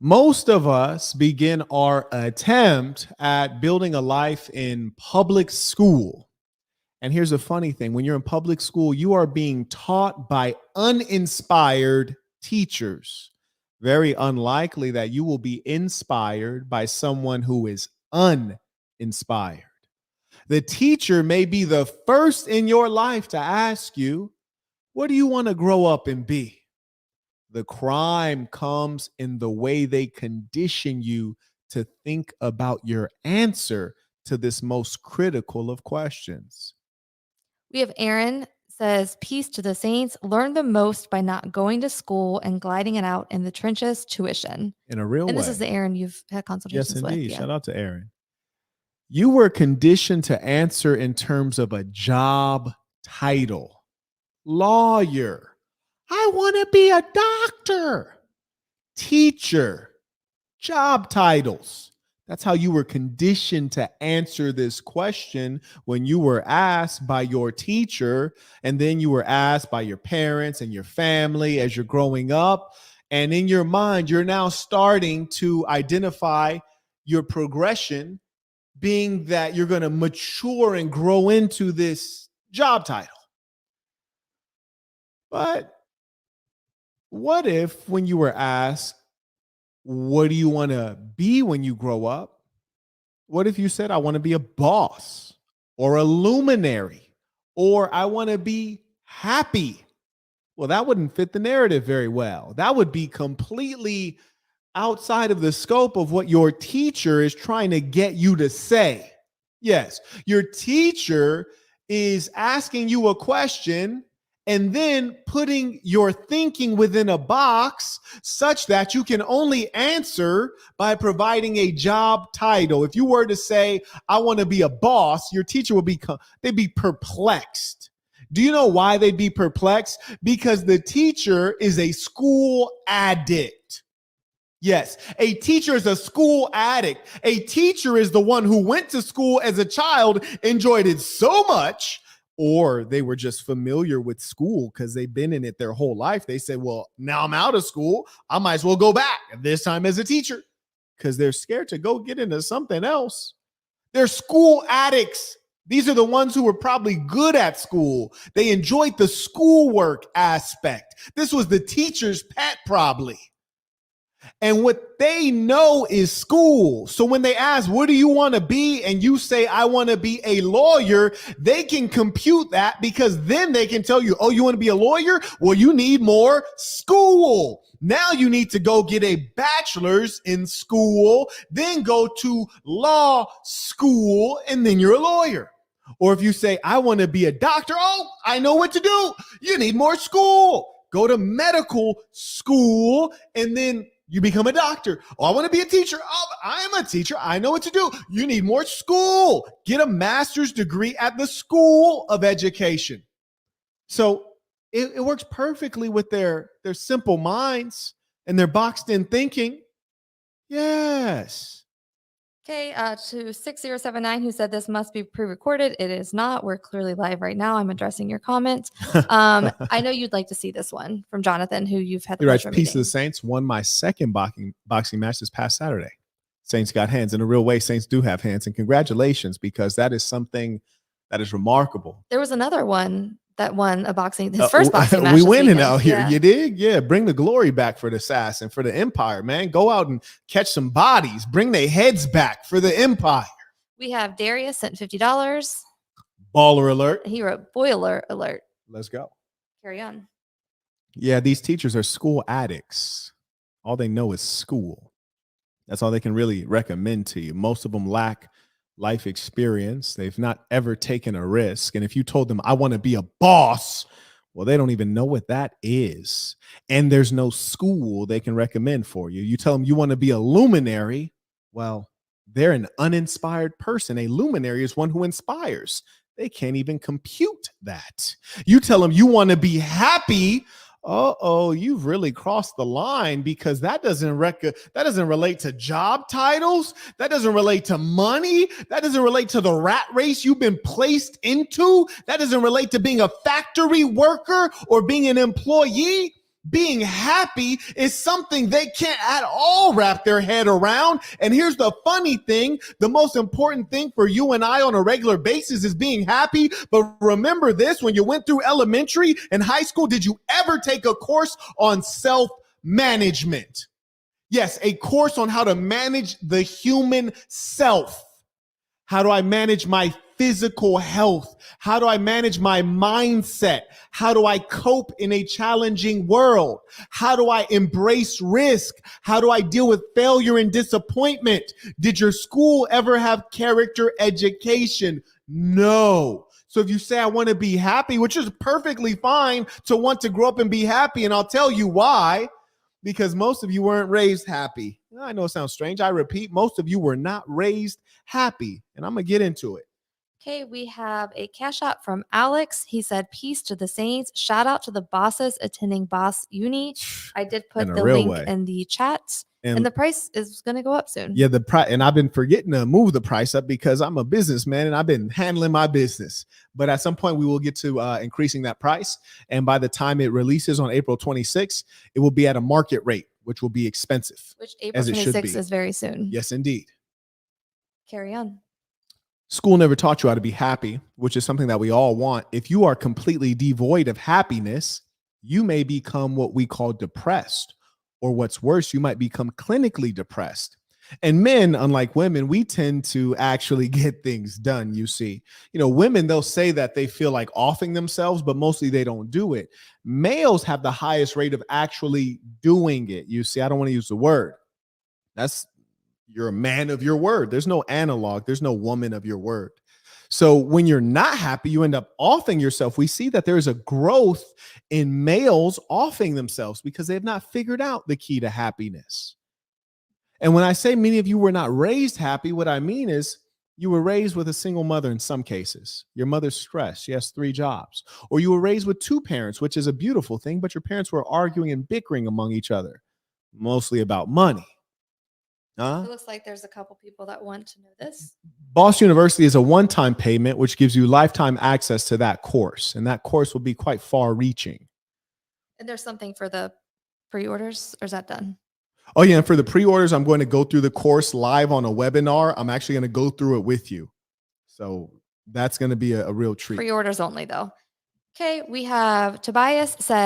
Most of us begin our attempt at building a life in public school. And here's a funny thing: when you're in public school, you are being taught by uninspired teachers. Very unlikely that you will be inspired by someone who is uninspired. The teacher may be the first in your life to ask you, what do you want to grow up and be? The crime comes in the way they condition you to think about your answer to this most critical of questions. We have Aaron says, peace to the saints. Learn the most by not going to school and gliding it out in the trenches tuition. In a real way. And this is the Aaron you've had consultations with. Yes, indeed. Yeah. Shout out to Aaron. You were conditioned to answer in terms of a job title. Lawyer. I want to be a doctor. Teacher. Job titles. That's how you were conditioned to answer this question when you were asked by your teacher, and then you were asked by your parents and your family as you're growing up. And in your mind, you're now starting to identify your progression, being that you're going to mature and grow into this job title. But what if when you were asked, what do you want to be when you grow up? What if you said, I want to be a boss or a luminary, or I want to be happy? Well, that wouldn't fit the narrative very well. That would be completely outside of the scope of what your teacher is trying to get you to say. Yes, your teacher is asking you a question and then putting your thinking within a box such that you can only answer by providing a job title. If you were to say, I want to be a boss, your teacher would they'd be perplexed. Do you know why they'd be perplexed? Because the teacher is a school addict. Yes, a teacher is a school addict. A teacher is the one who went to school as a child, enjoyed it so much, or they were just familiar with school because they've been in it their whole life. They said, well, now I'm out of school, I might as well go back, this time as a teacher, because they're scared to go get into something else. They're school addicts. These are the ones who were probably good at school. They enjoyed the schoolwork aspect. This was the teacher's pet, probably. And what they know is school. So when they ask, what do you want to be? And you say, I want to be a lawyer, they can compute that, because then they can tell you, oh, you want to be a lawyer? Well, you need more school. Now you need to go get a bachelor's in school, then go to law school, and then you're a lawyer. Or if you say, I want to be a doctor, oh, I know what to do. You need more school. Go to medical school, and then you become a doctor. Oh, I want to be a teacher. Oh, I am a teacher. I know what to do. You need more school. Get a master's degree at the School of Education. So it works perfectly with their simple minds and their boxed in thinking. Yes. Okay, to 6079, who said this must be pre-recorded. It is not. We're clearly live right now. I'm addressing your comment. I know you'd like to see this one from Jonathan, who you've had the pleasure of meeting. Peace of the Saints won my second boxing match this past Saturday. Saints got hands. In a real way, Saints do have hands. And congratulations, because that is something that is remarkable. There was another one that won a boxing, his first boxing match. We winning out here. Yeah. You dig? Yeah. Bring the glory back for the SAS and for the Empire, man. Go out and catch some bodies. Bring their heads back for the Empire. We have Darius sent $50. Baller alert. He wrote boiler alert. Let's go. Carry on. Yeah, these teachers are school addicts. All they know is school. That's all they can really recommend to you. Most of them lack life experience. They've not ever taken a risk. And if you told them, I want to be a boss, well, they don't even know what that is. And there's no school they can recommend for you. You tell them you want to be a luminary. Well, they're an uninspired person. A luminary is one who inspires. They can't even compute that. You tell them you want to be happy. Uh-oh, you've really crossed the line, because that doesn't relate to job titles. That doesn't relate to money. That doesn't relate to the rat race you've been placed into. That doesn't relate to being a factory worker or being an employee. Being happy is something they can't at all wrap their head around. And here's the funny thing. The most important thing for you and I on a regular basis is being happy. But remember this, when you went through elementary and high school, did you ever take a course on self-management? Yes, a course on how to manage the human self. How do I manage my physical health? How do I manage my mindset? How do I cope in a challenging world? How do I embrace risk? How do I deal with failure and disappointment? Did your school ever have character education? No. So if you say, I want to be happy, which is perfectly fine to want to grow up and be happy, and I'll tell you why. Because most of you weren't raised happy. I know it sounds strange. I repeat, most of you were not raised happy. And I'm going to get into it. Okay, we have a cash out from Alex. He said, peace to the saints. Shout out to the bosses attending Boss Uni. I did put the link in the chat. And the price is going to go up soon. Yeah, the price. And I've been forgetting to move the price up because I'm a businessman and I've been handling my business. But at some point, we will get to increasing that price. And by the time it releases on April 26th, it will be at a market rate, which will be expensive. Which April 26th is very soon. Yes, indeed. Carry on. School never taught you how to be happy, which is something that we all want. If you are completely devoid of happiness, you may become what we call depressed. Or what's worse, you might become clinically depressed. And men, unlike women, we tend to actually get things done, you see. You know, women, they'll say that they feel like offing themselves, but mostly they don't do it. Males have the highest rate of actually doing it. You see, I don't want to use the word. You're a man of your word. There's no analog. There's no woman of your word. So when you're not happy, you end up offing yourself. We see that there's a growth in males offing themselves because they have not figured out the key to happiness. And when I say many of you were not raised happy, what I mean is you were raised with a single mother in some cases. Your mother's stressed. She has 3 jobs. Or you were raised with 2 parents, which is a beautiful thing, but your parents were arguing and bickering among each other, mostly about money. It looks like there's a couple people that want to know this. Boss University is a one-time payment, which gives you lifetime access to that course. And that course will be quite far-reaching. And there's something for the pre-orders, or is that done? Oh, yeah. And for the pre-orders, I'm going to go through the course live on a webinar. I'm actually going to go through it with you. So that's going to be a real treat. Pre-orders only, though. Okay, we have Tobias said,